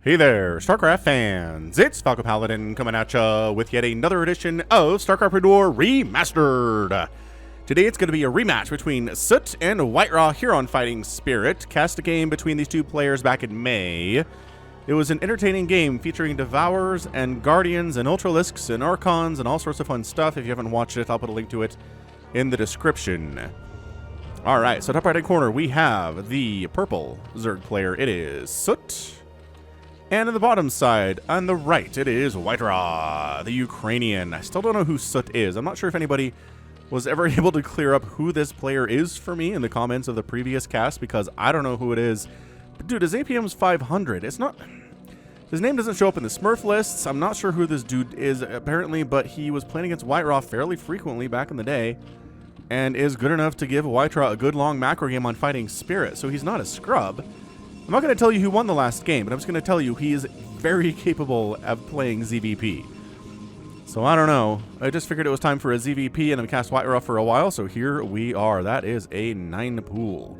Hey there, StarCraft fans! It's Falcon Paladin coming at ya with yet another edition of StarCraft Redor Remastered! Today it's going to be a rematch between Soot and Whiteraw here on Fighting Spirit. Cast a game between these two players back in May. It was an entertaining game featuring Devourers and Guardians and Ultralisks and Archons and all sorts of fun stuff. If you haven't watched it, I'll put a link to it in the description. Alright, so top right hand corner we have the purple Zerg player. It is Soot. And on the bottom side, on the right, it is Whiteraw, the Ukrainian. I still don't know who Soot is. I'm not sure if anybody was ever able to clear up who this player is for me in the comments of the previous cast, because I don't know who it is. But dude, his APM's 500. It's not... His name doesn't show up in the Smurf lists. I'm not sure who this dude is, apparently, but he was playing against Whiteraw fairly frequently back in the day, and is good enough to give Whiteraw a good long macro game on Fighting Spirit, so he's not a scrub. I'm not going to tell you who won the last game, but I'm just going to tell you he is very capable of playing ZVP. So I don't know. I just figured it was time for a ZVP, and I've cast Whiteraw for a while, so here we are. That is a 9 pool.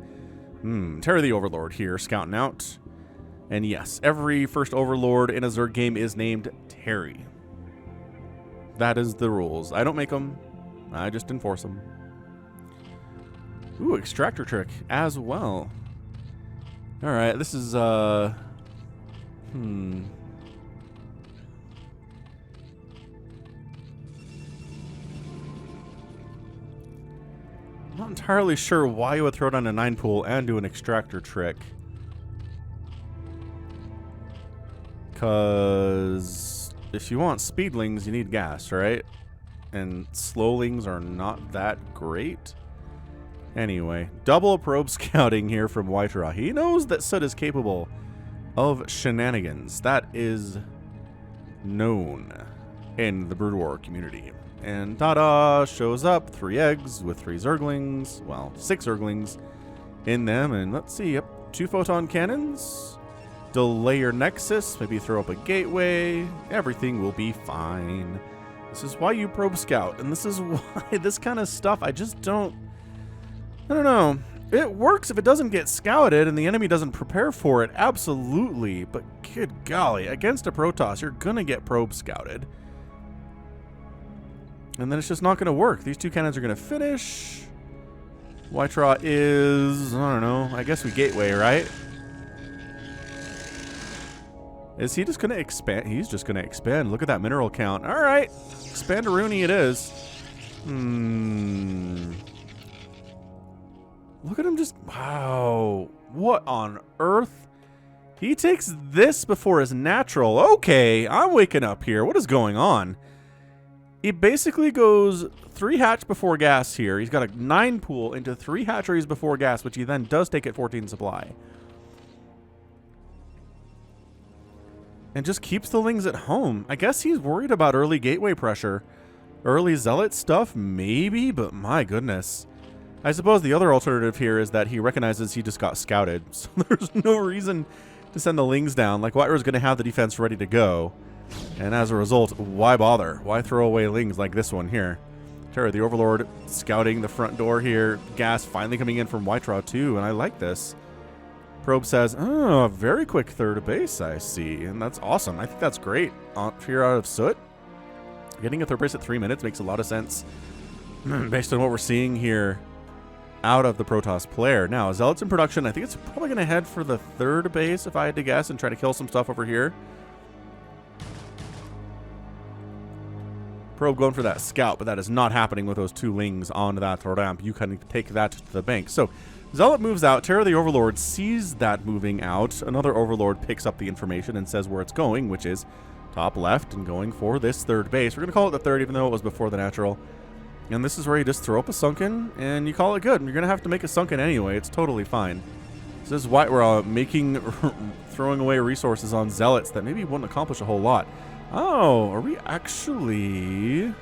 Terry the Overlord here, scouting out. And yes, every first Overlord in a Zerg game is named Terry. That is the rules. I don't make them. I just enforce them. Ooh, Extractor Trick as well. Alright, this is, I'm not entirely sure why you would throw down a 9 pool and do an Extractor Trick. Because if you want Speedlings, you need gas, right? And Slowlings are not that great. Anyway, double probe scouting here from Whiteraw. He knows that Soot is capable of shenanigans. That is known in the Brood War community. And ta-da, shows up 3 eggs with 3 Zerglings. Well, 6 Zerglings in them. And let's see, yep, 2 photon cannons. Delay your Nexus, maybe throw up a gateway. Everything will be fine. This is why you probe scout. And this is why this kind of stuff, I don't know. It works if it doesn't get scouted and the enemy doesn't prepare for it, absolutely. But good golly, against a Protoss, you're going to get probe scouted. And then it's just not going to work. These 2 cannons are going to finish. Whiteraw is, I don't know, I guess we gateway, right? Is he just going to expand? He's just going to expand. Look at that mineral count. All right, Expandaroonie it is. Look at him just... Wow. What on earth? He takes this before his natural. Okay, I'm waking up here. What is going on? He basically goes 3 hatch before gas here. He's got a 9 pool into 3 hatcheries before gas, which he then does take at 14 supply. And just keeps the Lings at home. I guess he's worried about early gateway pressure. Early Zealot stuff, maybe, but my goodness. I suppose the other alternative here is that he recognizes he just got scouted, so there's no reason to send the Lings down. Like, Whiterah's going to have the defense ready to go, and as a result, why bother? Why throw away Lings like this one here? Terry the Overlord scouting the front door here. Gas finally coming in from Whiteraw too, and I like this. Probe says, oh, a very quick third base, I see, and that's awesome. I think that's great here out of Soot. Getting a third base at 3 minutes makes a lot of sense based on what we're seeing here out of the Protoss player. Now, Zealots in production. I think it's probably going to head for the third base if I had to guess and try to kill some stuff over here. Probe going for that scout, but that is not happening with those 2 Lings on that ramp. You can take that to the bank. So, Zealot moves out. Terror the Overlord sees that moving out. Another Overlord picks up the information and says where it's going, which is top left and going for this third base. We're going to call it the third, even though it was before the natural. And this is where you just throw up a sunken and you call it good. You're going to have to make a sunken anyway. It's totally fine. This is why we're throwing away resources on Zealots that maybe wouldn't accomplish a whole lot. Oh, are we actually...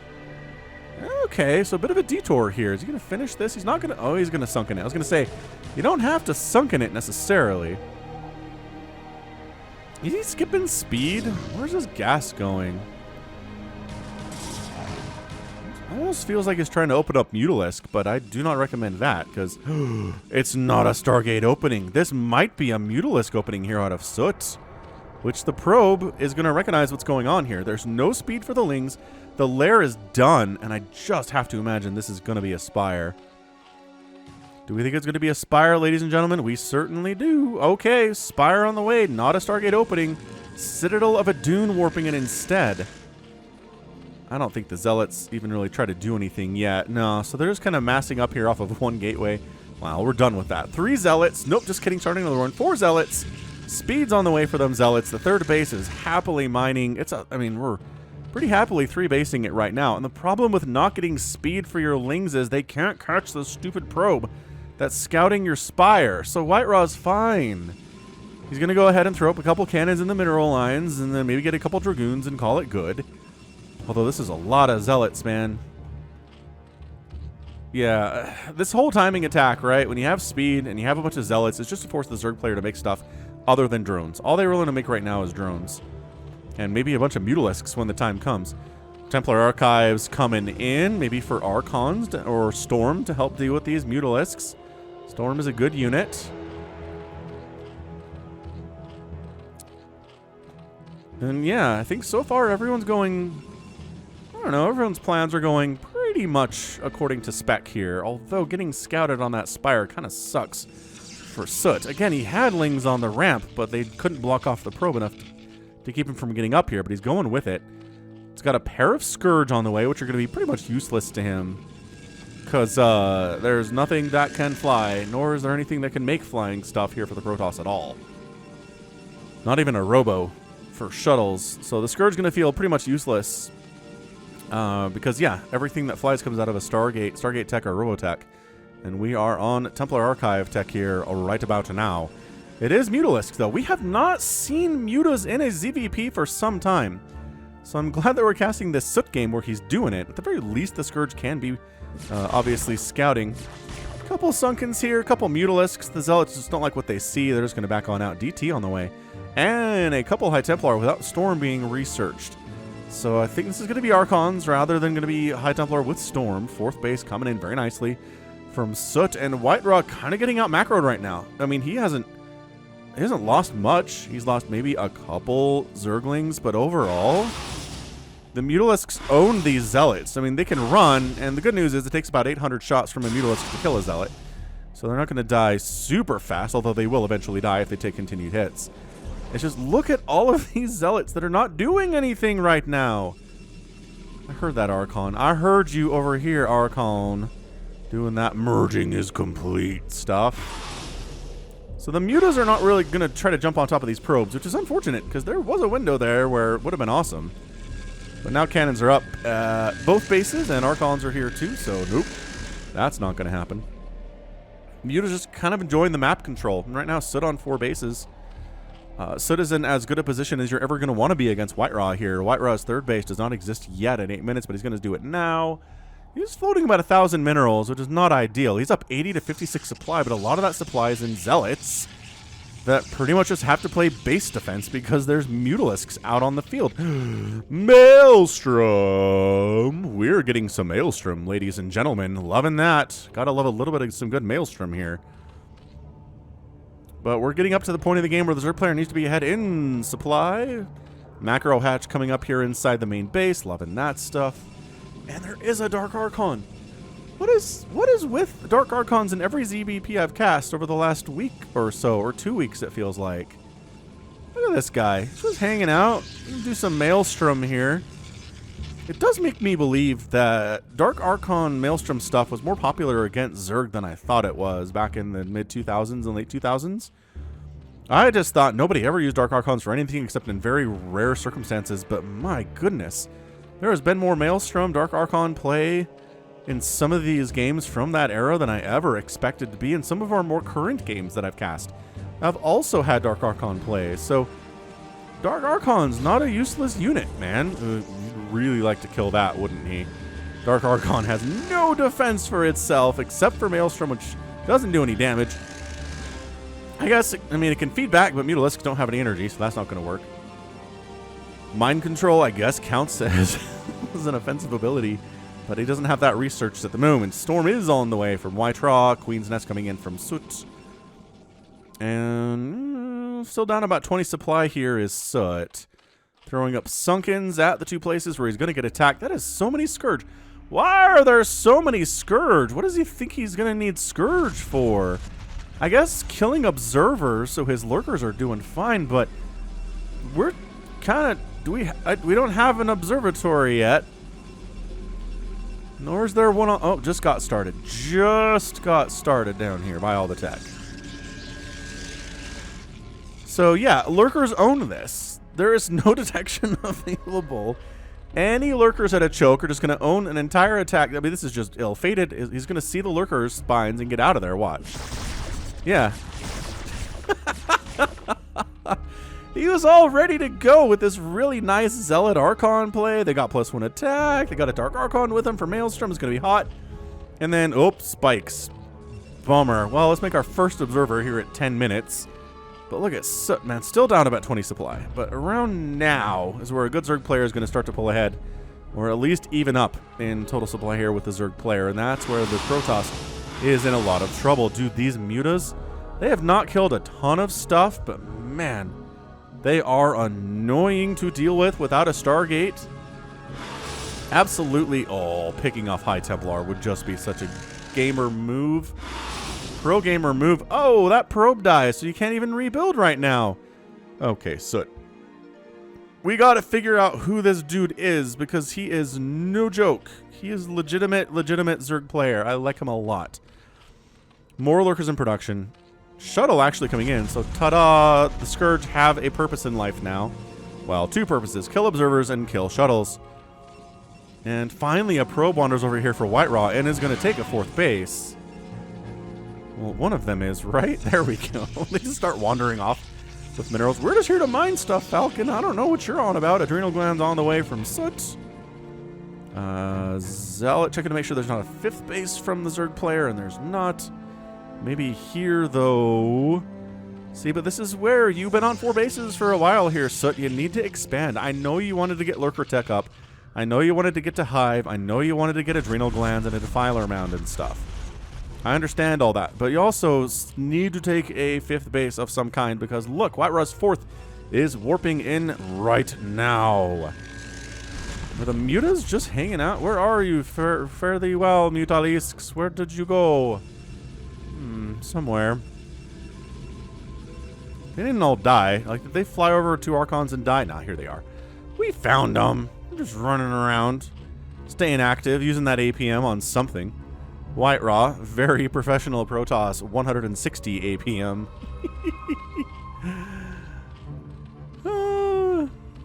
Okay, so a bit of a detour here. Is he going to finish this? He's not going to... Oh, he's going to sunken it. I was going to say, you don't have to sunken it necessarily. Is he skipping speed? Where's his gas going? Almost feels like he's trying to open up Mutalisk, but I do not recommend that, because it's not a Stargate opening. This might be a Mutalisk opening here out of Soot. which the probe is going to recognize what's going on here. There's no speed for the Lings. The lair is done, and I just have to imagine this is going to be a Spire. Do we think it's going to be a Spire, ladies and gentlemen? We certainly do. Okay, Spire on the way, not a Stargate opening. Citadel of a Dune warping in instead. I don't think the Zealots even really try to do anything yet. No, so they're just kind of massing up here off of one gateway. Wow, we're done with that. 3 Zealots. Nope, just kidding, starting another one. 4 Zealots. Speed's on the way for them Zealots. The third base is happily mining. I mean, we're pretty happily 3-basing it right now. And the problem with not getting speed for your Lings is they can't catch the stupid probe that's scouting your Spire. So White Raw's fine. He's going to go ahead and throw up a couple cannons in the mineral lines and then maybe get a couple Dragoons and call it good. Although this is a lot of Zealots, man. Yeah, this whole timing attack, right? When you have speed and you have a bunch of Zealots, it's just to force the Zerg player to make stuff other than drones. All they're willing to make right now is drones. And maybe a bunch of Mutalisks when the time comes. Templar Archives coming in, maybe for Archons or Storm to help deal with these Mutalisks. Storm is a good unit. And yeah, I think so far everyone's going... I don't know, everyone's plans are going pretty much according to spec here. Although getting scouted on that Spire kind of sucks for Soot. Again, he had Lings on the ramp, but they couldn't block off the probe enough to keep him from getting up here. But he's going with it. It's got a pair of Scourge on the way, which are going to be pretty much useless to him. Because there's nothing that can fly, nor is there anything that can make flying stuff here for the Protoss at all. Not even a Robo for shuttles. So the Scourge is going to feel pretty much useless. Because, yeah, everything that flies comes out of a Stargate tech or Robotech. And we are on Templar Archive tech here right about now. It is Mutalisk, though. We have not seen Mutas in a ZVP for some time. So I'm glad that we're casting this Soot game where he's doing it. At the very least, the Scourge can be obviously scouting. A couple Sunkens here, a couple Mutalisks. The Zealots just don't like what they see. They're just going to back on out. DT on the way. And a couple High Templar without Storm being researched. So I think this is going to be Archons rather than going to be High Templar with Storm. 4th base coming in very nicely from Soot, and White Raw kind of getting out macroed right now. I mean, he hasn't lost much. He's lost maybe a couple Zerglings, but overall, the Mutalisks own these Zealots. I mean, they can run, and the good news is it takes about 800 shots from a Mutalisk to kill a Zealot. So they're not going to die super fast, although they will eventually die if they take continued hits. It's just look at all of these Zealots that are not doing anything right now. I heard that, Archon. I heard you over here, Archon. Doing that merging is complete stuff. So the Mutas are not really going to try to jump on top of these probes, which is unfortunate because there was a window there where it would have been awesome. But now cannons are up both bases, and Archons are here too, so nope. That's not going to happen. Muta's just kind of enjoying the map control. And right now, Soot on 4 bases. Soot is in as good a position as you're ever going to want to be against White Raw here. White Raw's 3rd base does not exist yet in 8 minutes, but he's going to do it now. He's floating about 1,000 minerals, which is not ideal. He's up 80 to 56 supply, but a lot of that supply is in Zealots that pretty much just have to play base defense because there's Mutalisks out on the field. Maelstrom! We're getting some Maelstrom, ladies and gentlemen. Loving that. Gotta love a little bit of some good Maelstrom here. But we're getting up to the point of the game where the Zerg player needs to be ahead in supply. Macro hatch coming up here inside the main base. Loving that stuff. And there is a Dark Archon. What is with Dark Archons in every ZBP I've cast over the last week or so, or 2 weeks it feels like. Look at this guy. He's just hanging out. Do some Maelstrom here. It does make me believe that Dark Archon Maelstrom stuff was more popular against Zerg than I thought it was back in the mid-2000s and late 2000s. I just thought nobody ever used Dark Archons for anything except in very rare circumstances, but my goodness. There has been more Maelstrom Dark Archon play in some of these games from that era than I ever expected to be in some of our more current games that I've cast. I've also had Dark Archon play, so Dark Archon's not a useless unit, man. You'd really like to kill that, wouldn't he? Dark Archon has no defense for itself except for Maelstrom, which doesn't do any damage. I guess, I mean, it can feed back, but Mutalisks don't have any energy, so that's not going to work. Mind Control, I guess, counts as an offensive ability, but he doesn't have that researched at the moment. Storm is on the way from White Raw, Queen's Nest coming in from Soot. And Still down about 20 supply here is Soot. Throwing up Sunkens at the two places where he's going to get attacked. That is so many Scourge. Why are there so many Scourge? What does he think he's going to need Scourge for? I guess killing observers, so his lurkers are doing fine, but we're kind of... we don't have an observatory yet. Nor is there one on... Oh, just got started. Just got started down here by all the tech. So, yeah, lurkers own this. There is no detection available. Any lurkers at a choke are just going to own an entire attack. I mean, this is just ill-fated. He's going to see the lurkers' spines and get out of there. Watch. Yeah. He was all ready to go with this really nice Zealot Archon play. They got +1 attack. They got a Dark Archon with him for Maelstrom. It's going to be hot. And then, oops, spikes. Bummer. Well, let's make our first observer here at 10 minutes. But look at Soot, man. Still down about 20 supply. But around now is where a good Zerg player is going to start to pull ahead. Or at least even up in total supply here with the Zerg player. And that's where the Protoss is in a lot of trouble. Dude, these Mutas, they have not killed a ton of stuff. But man, they are annoying to deal with without a Stargate. Absolutely. Oh, picking off High Templar would just be such a gamer move. Pro gamer move. Oh, that probe dies, so you can't even rebuild right now. Okay, Soot. We gotta figure out who this dude is, because he is no joke. He is legitimate Zerg player. I like him a lot. More lurkers in production. Shuttle actually coming in, so ta-da! The Scourge have a purpose in life now. Well, two purposes. Kill observers and kill shuttles. And finally, a probe wanders over here for White Raw and is going to take a 4th base. Well, one of them is, right? There we go. They just start wandering off with minerals. We're just here to mine stuff, Falcon. I don't know what you're on about. Adrenal glands on the way from Soot. Zealot checking to make sure there's not a 5th base from the Zerg player, and there's not. Maybe here, though. See, but this is where you've been on 4 bases for a while here, Soot. You need to expand. I know you wanted to get Lurker Tech up. I know you wanted to get to Hive. I know you wanted to get Adrenal Glands and a Defiler Mound and stuff. I understand all that, but you also need to take a 5th base of some kind because, look, White Raw's 4th is warping in right now. Are the Mutas just hanging out? Where are you? Fare thee well, Mutalisks. Where did you go? Somewhere. They didn't all die. Like, did they fly over 2 Archons and die? Nah, here they are. We found them. They're just running around, staying active, using that APM on something. White Raw, very professional Protoss, 160 APM.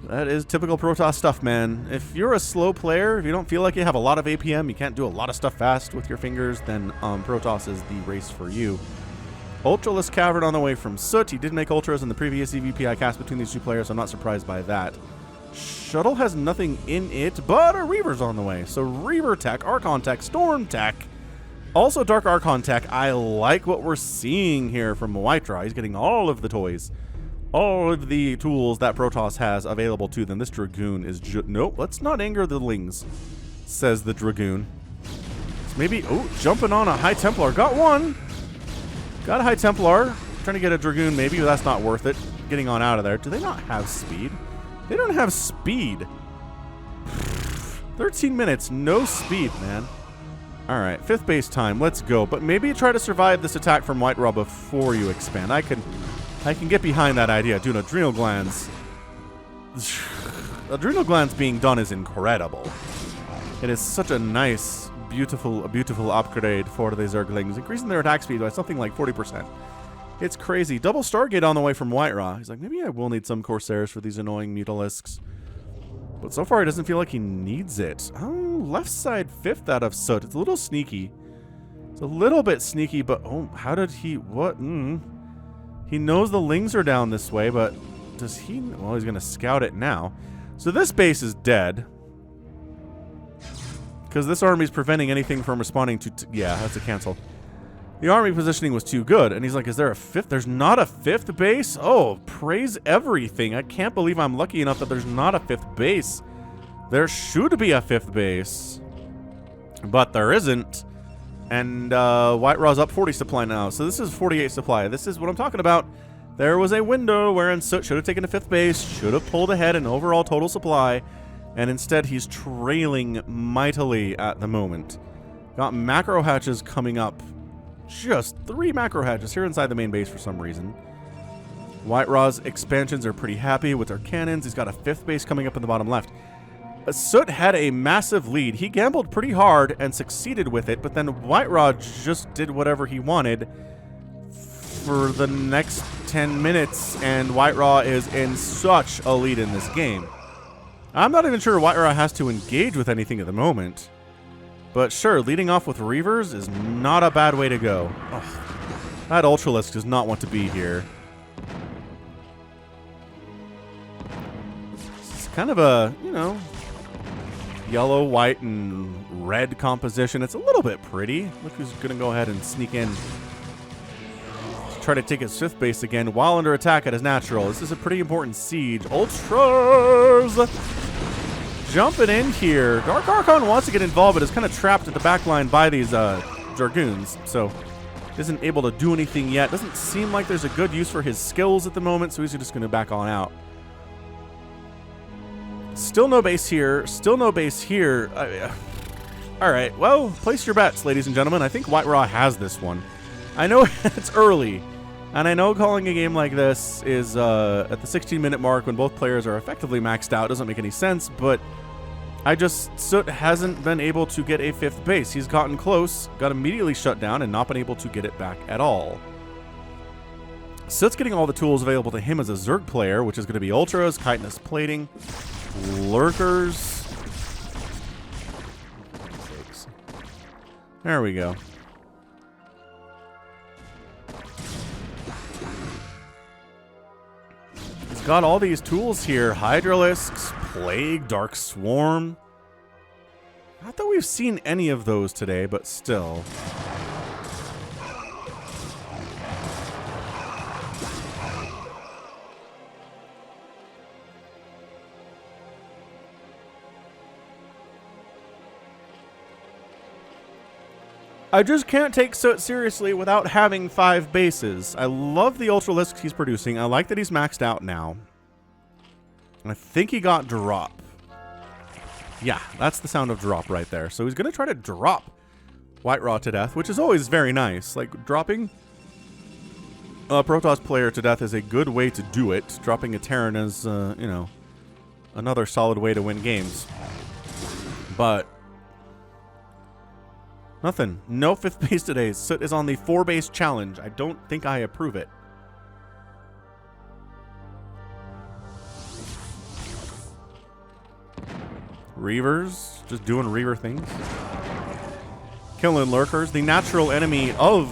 That is typical Protoss stuff, man. If you're a slow player, if you don't feel like you have a lot of APM, you can't do a lot of stuff fast with your fingers, then Protoss is the race for you. Ultraless Cavern on the way from Soot. He did make Ultras in the previous EVP I cast between these two players, so I'm not surprised by that. Shuttle has nothing in it, but a Reaver's on the way. So Reaver Tech, Archon Tech, Storm Tech, also Dark Archon Tech. I like what we're seeing here from White Raw. He's getting all of the toys, all of the tools that Protoss has available to them. This Dragoon is nope, let's not anger the Lings, says the Dragoon. So maybe, jumping on a High Templar. Got one. Got a High Templar. Trying to get a Dragoon maybe, but that's not worth it. Getting on out of there. Do they not have speed? They don't have speed. 13 minutes, no speed, man. All right, 5th base time. Let's go. But maybe try to survive this attack from White Raw before you expand. I can get behind that idea. Dude, Adrenal Glands. Adrenal Glands being done is incredible. It is such a nice, beautiful upgrade for the Zerglings, increasing their attack speed by something like 40%. It's crazy. Double Stargate on the way from White Raw. He's like, maybe I will need some Corsairs for these annoying Mutalisks. But so far, it doesn't feel like he needs it. Oh, left side 5th out of Soot. It's a little sneaky. It's a little bit sneaky, but how did he... What? He knows the Lings are down this way, but does he... Well, he's going to scout it now. So this base is dead. Because this army is preventing anything from responding to... Yeah, that's a cancel. The army positioning was too good. And he's like, is there a 5th? There's not a 5th base? Oh, praise everything. I can't believe I'm lucky enough that there's not a 5th base. There should be a 5th base. But there isn't. And White Raw's up 40 supply now. So this is 48 supply. This is what I'm talking about. There was a window wherein Soot should have taken a 5th base, should have pulled ahead in overall total supply, and instead he's trailing mightily at the moment. Got macro hatches coming up. Just 3 macro hatches here inside the main base for some reason. White Raw's expansions are pretty happy with their cannons. He's got a 5th base coming up in the bottom left. Soot had a massive lead. He gambled pretty hard and succeeded with it, but then White Raw just did whatever he wanted for the next 10 minutes, and White Raw is in such a lead in this game. I'm not even sure White Raw has to engage with anything at the moment. But sure, leading off with Reavers is not a bad way to go. Oh, that Ultralisk does not want to be here. It's kind of a, you know, yellow, white, and red composition. It's a little bit pretty. Look who's going to go ahead and sneak in. Try to take his 5th base again while under attack at his natural. This is a pretty important siege. Ultras jumping in here. Dark Archon wants to get involved, but is kind of trapped at the back line by these Dragoons, so isn't able to do anything yet. Doesn't seem like there's a good use for his skills at the moment, so he's just going to back on out. Still no base here. Still no base here. All right, well, place your bets, ladies and gentlemen. I think White Raw has this one. I know it's early, and I know calling a game like this is at the 16-minute mark when both players are effectively maxed out. Doesn't make any sense, but Soot hasn't been able to get a 5th base. He's gotten close, got immediately shut down, and not been able to get it back at all. Soot's getting all the tools available to him as a Zerg player, which is going to be Ultras, Chitinous Plating, Lurkers. There we go. He's got all these tools here. Hydralisks, Plague, Dark Swarm. Not that we've seen any of those today, but still. I just can't take Soot seriously without having 5 bases. I love the Ultralisks he's producing. I like that he's maxed out now. I think he got drop. Yeah, that's the sound of drop right there. So he's going to try to drop White Raw to death, which is always very nice. Like, dropping a Protoss player to death is a good way to do it. Dropping a Terran is, you know, another solid way to win games. But nothing. No 5th base today. Soot is on the 4-base challenge. I don't think I approve it. Reavers. Just doing Reaver things. Killing Lurkers. The natural enemy of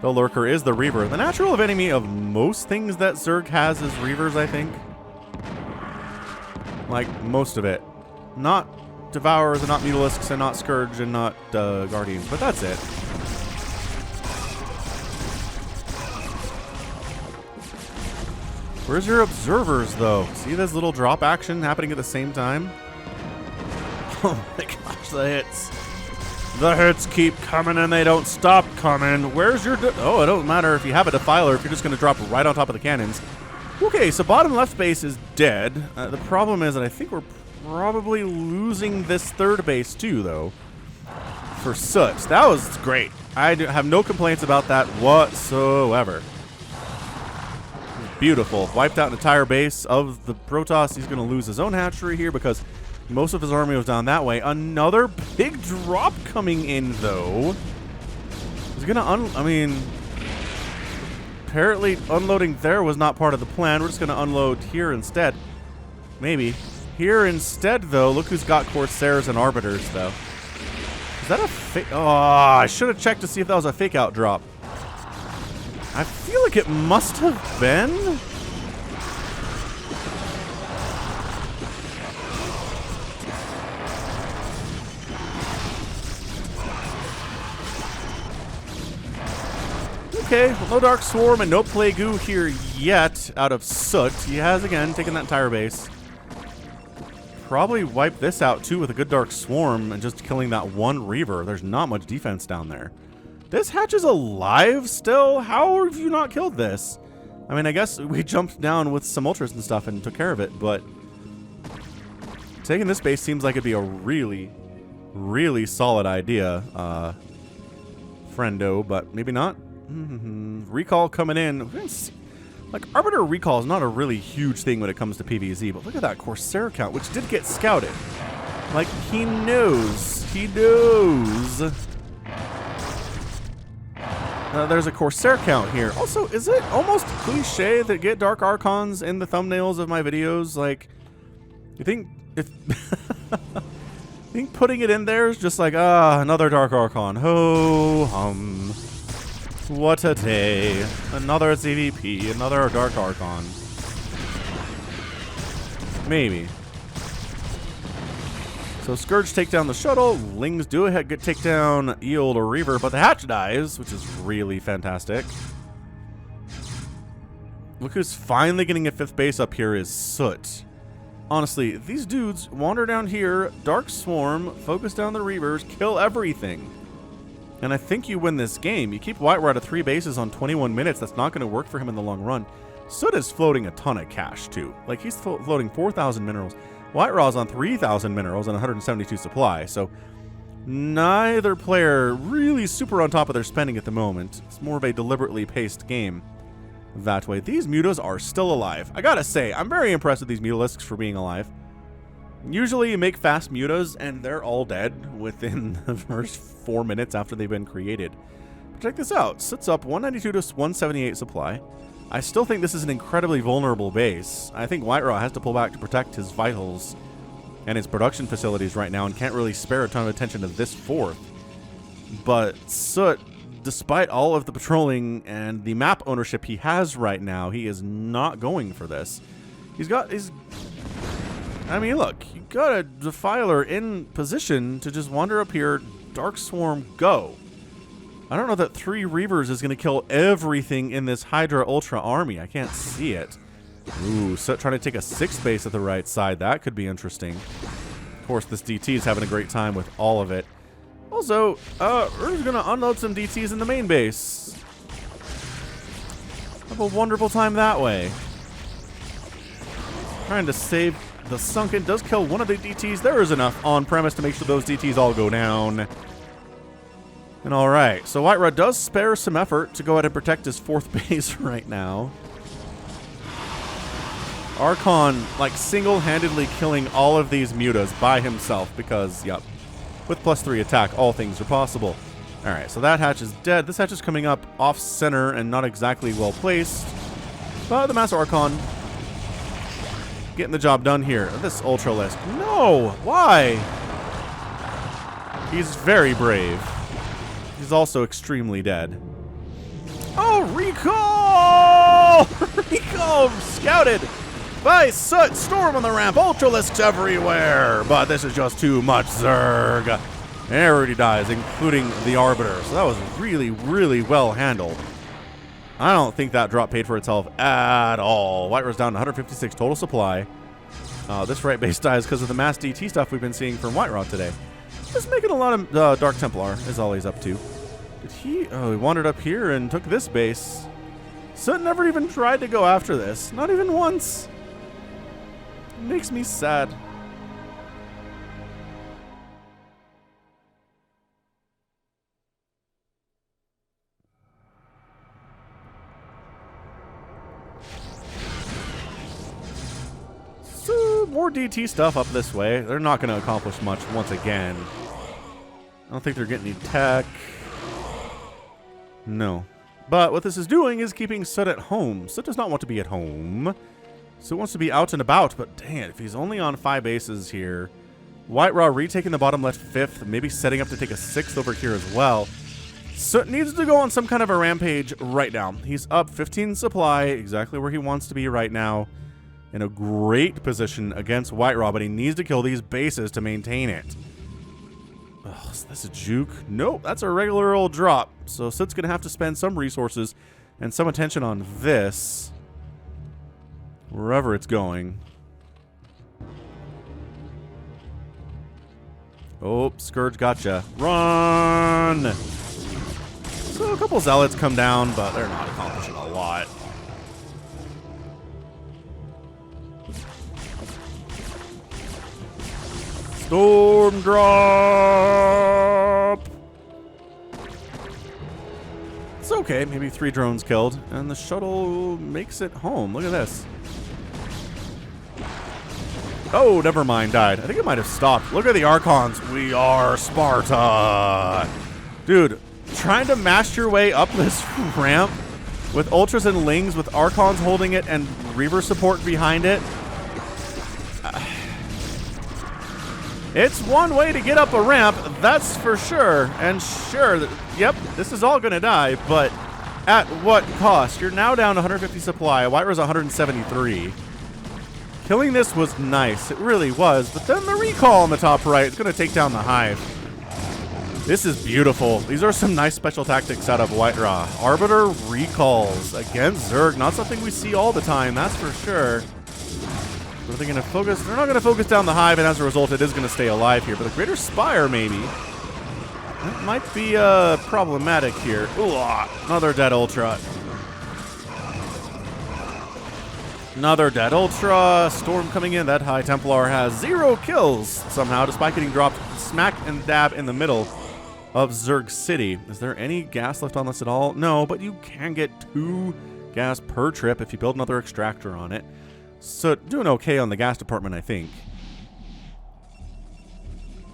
the Lurker is the Reaver. The natural enemy of most things that Zerg has is Reavers, I think. Like, most of it. Not Devourers and not Mutalisks and not Scourge and not Guardians, but that's it. Where's your Observers, though? See this little drop action happening at the same time? Oh my gosh, the hits. The hits keep coming and they don't stop coming. Where's your... Oh, it don't matter if you have a Defiler if you're just going to drop right on top of the cannons. Okay, so bottom left base is dead. The problem is that I think we're probably losing this 3rd base too, though, for Soot. That was great. I have no complaints about that whatsoever. Beautiful. Wiped out an entire base of the Protoss. He's going to lose his own hatchery here because most of his army was down that way. Another big drop coming in, though. He's going to I mean, apparently unloading there was not part of the plan. We're just going to unload here instead. Maybe. Here instead, though, look who's got Corsairs and Arbiters, though. Is that a fake? Oh, I should have checked to see if that was a fake-out drop. I feel like it must have been. Okay, well, no Dark Swarm and no Plague here yet out of Soot. He has, again, taken that entire base. Probably wipe this out too with a good Dark Swarm and just killing that one Reaver. There's not much defense down there. This hatch is alive still? How have you not killed this? I mean, I guess we jumped down with some ultras and stuff and took care of it, but taking this base seems like it'd be a really, really solid idea, friendo, but maybe not. Recall coming in. Like, Arbiter recall is not a really huge thing when it comes to PvZ, but look at that Corsair count, which did get scouted. Like, he knows. He knows. There's a Corsair count here. Also, is it almost cliche that get Dark Archons in the thumbnails of my videos? Like, you think if I think putting it in there is just like, another Dark Archon. Ho hum. What a day. Another CVP, another Dark Archon. Maybe. So Scourge take down the shuttle, Lings do a get take down Yield or Reaver, but the hatch dies, which is really fantastic. Look who's finally getting a 5th base up here is Soot. Honestly, these dudes wander down here, Dark Swarm, focus down the Reavers, kill everything. And I think you win this game. You keep White Raw to 3 bases on 21 minutes, that's not going to work for him in the long run. Soot is floating a ton of cash too. Like, he's floating 4,000 minerals. White Raw's on 3,000 minerals and 172 supply, so neither player really super on top of their spending at the moment. It's more of a deliberately paced game that way. These mutas are still alive. I gotta say, I'm very impressed with these mutalisks for being alive. Usually you make fast mutas and they're all dead within the first 4 minutes after they've been created. But check this out. Sits up 192 to 178 supply. I still think this is an incredibly vulnerable base. I think White Raw has to pull back to protect his vitals and his production facilities right now and can't really spare a ton of attention to this 4th. But Soot, despite all of the patrolling and the map ownership he has right now, he is not going for this. I mean, look, you got a Defiler in position to just wander up here, Dark Swarm, go. I don't know that 3 Reavers is going to kill everything in this Hydra Ultra army. I can't see it. Ooh, Soot trying to take a 6th base at the right side. That could be interesting. Of course, this DT is having a great time with all of it. Also, we're going to unload some DTs in the main base. Have a wonderful time that way. Trying to save the Sunken. Does kill one of the DTs. There is enough on premise to make sure those DTs all go down. And alright, so White Raw does spare some effort to go ahead and protect his 4th base right now. Archon, like, single-handedly killing all of these mutas by himself because, yep, with +3 attack, all things are possible. Alright, so that hatch is dead. This hatch is coming up off-center and not exactly well-placed. But the Master Archon getting the job done here. This Ultralisk. No! Why? He's very brave. He's also extremely dead. Oh, recall! Recall scouted by Soot. Storm on the ramp. Ultralisks everywhere. But this is just too much, Zerg. Everybody dies, including the Arbiter. So that was really, really well handled. I don't think that drop paid for itself at all. White Raw's down to 156 total supply. This right base dies because of the mass DT stuff we've been seeing from White Raw today. Just making a lot of Dark Templar is all he's up to. Did he? Oh, he wandered up here and took this base. Soot never even tried to go after this. Not even once. It makes me sad. So, more DT stuff up this way. They're not going to accomplish much once again. I don't think they're getting any tech. No. But what this is doing is keeping Soot at home. Soot does not want to be at home. Soot wants to be out and about, but dang it, if he's only on 5 bases here. White Raw retaking the bottom left 5th, maybe setting up to take a 6th over here as well. Soot needs to go on some kind of a rampage right now. He's up 15 supply, exactly where he wants to be right now. In a great position against White Raw, but he needs to kill these bases to maintain it. Oh, is this a juke? Nope, that's a regular old drop. So Soot's going to have to spend some resources and some attention on this. Wherever it's going. Oh, Scourge gotcha. Run! So a couple Zealots come down, but they're not accomplishing a lot. Storm drop. It's okay. Maybe 3 drones killed, and the shuttle makes it home. Look at this. Oh, never mind. Died. I think it might have stopped. Look at the Archons. We are Sparta. Dude, trying to mash your way up this ramp with Ultras and Lings, with Archons holding it and Reaver support behind it. It's one way to get up a ramp, that's for sure. And sure, yep, this is all going to die, but at what cost? You're now down 150 supply. White Rose 173. Killing this was nice. It really was. But then the recall on the top right is going to take down the hive. This is beautiful. These are some nice special tactics out of White-Ra. Arbiter recalls against Zerg. Not something we see all the time, that's for sure. Are they going to focus? They're not going to focus down the hive, and as a result, it is going to stay alive here. But the Greater Spire, maybe. That might be problematic here. Ooh, another dead Ultra. Another dead Ultra. Storm coming in. That High Templar has 0 kills somehow, despite getting dropped smack and dab in the middle of Zerg City. Is there any gas left on this at all? No, but you can get 2 gas per trip if you build another extractor on it. So doing okay on the gas department, I think.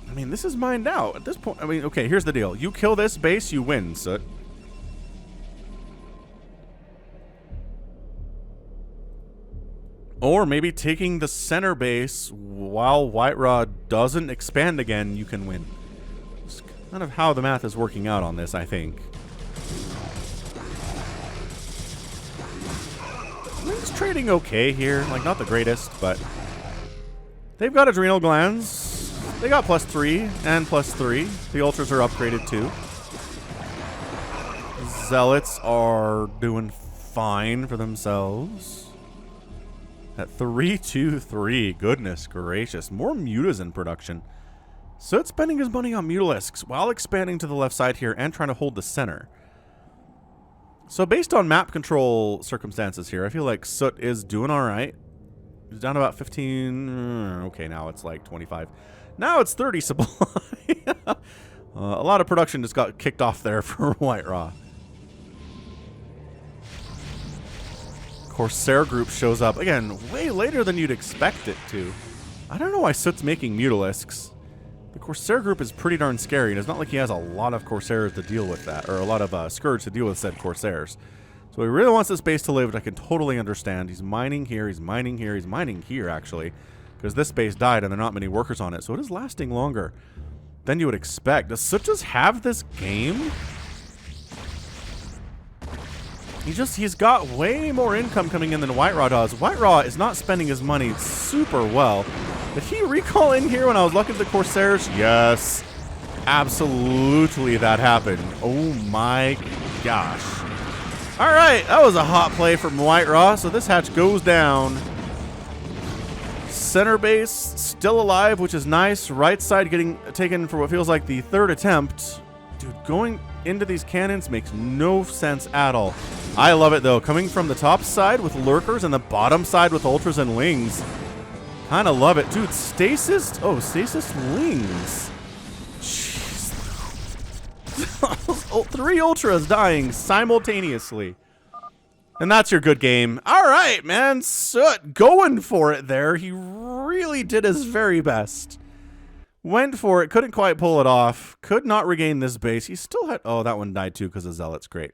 I mean, this is mined out at this point. I mean, okay, here's the deal. You kill this base, you win, Soot. Or maybe taking the center base while White-Ra doesn't expand again, you can win. It's kind of how the math is working out on this, I think. Link's trading okay here. Like, not the greatest, but they've got adrenal glands. They got +3 and +3. The Ultras are upgraded too. Zealots are doing fine for themselves. At 323, goodness gracious. More mutas in production. So it's spending his money on mutalisks while expanding to the left side here and trying to hold the center. So based on map control circumstances here, I feel like Soot is doing all right. He's down about 15. Okay, now it's like 25. Now it's 30 supply. A lot of production just got kicked off there for White-Ra. Corsair group shows up. Again, way later than you'd expect it to. I don't know why Soot's making mutalisks. The Corsair group is pretty darn scary, and it's not like he has a lot of Corsairs to deal with that, or a lot of Scourge to deal with said Corsairs. So he really wants this base to live, which I can totally understand. He's mining here, he's mining here, he's mining here, actually, because this base died and there are not many workers on it, so it is lasting longer than you would expect. Does Soot just have this game? He's got way more income coming in than White-Ra does. White-Ra is not spending his money super well. Did he recall in here when I was looking at the Corsairs? Yes. Absolutely that happened. Oh my gosh. Alright, that was a hot play from White-Ra. So this hatch goes down. Center base still alive, which is nice. Right side getting taken for what feels like the 3rd attempt. Dude, going into these cannons makes no sense at all. I love it though. Coming from the top side with lurkers and the bottom side with ultras and lings. Kind of love it. Dude, stasis. Oh, stasis lings. Jeez. 3 ultras dying simultaneously. And that's your good game. All right, man. Soot going for it there. He really did his very best. Went for it. Couldn't quite pull it off. Could not regain this base. He still had... Oh, that one died too because of Zealots. Great.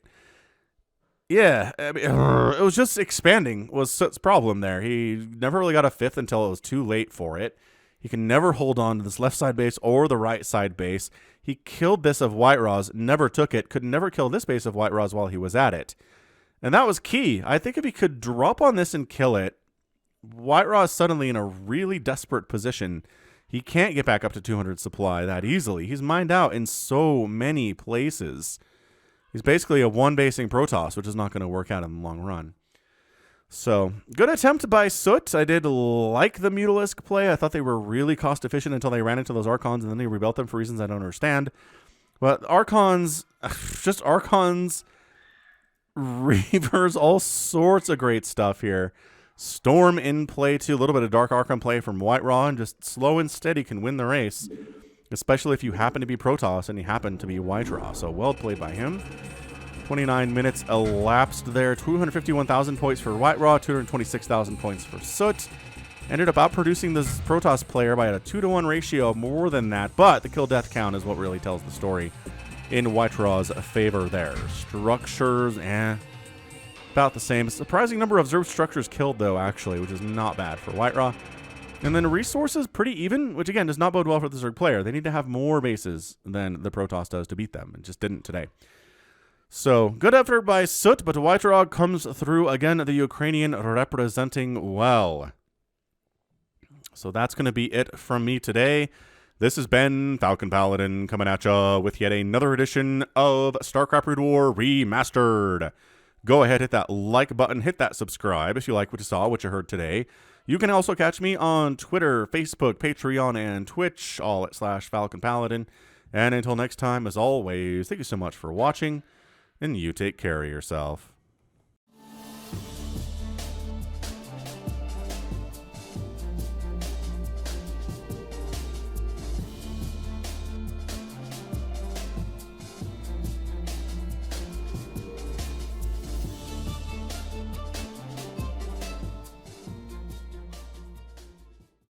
Yeah, I mean, it was just expanding was Soot's problem there. He never really got a 5th until it was too late for it. He can never hold on to this left side base or the right side base. He killed this of White-Ra's, never took it, could never kill this base of White-Ra's while he was at it. And that was key. I think if he could drop on this and kill it, White-Ra is suddenly in a really desperate position. He can't get back up to 200 supply that easily. He's mined out in so many places. He's basically a one-basing Protoss, which is not going to work out in the long run. So, good attempt by Soot. I did like the Mutalisk play. I thought they were really cost-efficient until they ran into those Archons, and then they rebuilt them for reasons I don't understand. But Archons, just Archons, Reavers, all sorts of great stuff here. Storm in play too. A little bit of Dark Archon play from White Raw, and just slow and steady can win the race, especially if you happen to be Protoss and you happen to be White Raw. So well played by him. 29 minutes elapsed there. 251,000 points for White Raw, 226,000 points for Soot. Ended up outproducing this Protoss player by a 2-to-1 ratio, more than that, but the kill-death count is what really tells the story in White Raw's favor there. Structures, about the same. A surprising number of Zerg structures killed, though, actually, which is not bad for White Raw. And then resources, pretty even, which, again, does not bode well for the Zerg player. They need to have more bases than the Protoss does to beat them, and just didn't today. So, good effort by Soot, but White Raw comes through, again, the Ukrainian representing well. So that's going to be it from me today. This has been Falcon Paladin coming at ya with yet another edition of StarCraft Brood War Remastered. Go ahead, hit that like button, hit that subscribe if you like what you saw, what you heard today. You can also catch me on Twitter, Facebook, Patreon, and Twitch, all at /Falcon Paladin. And until next time, as always, thank you so much for watching, and you take care of yourself.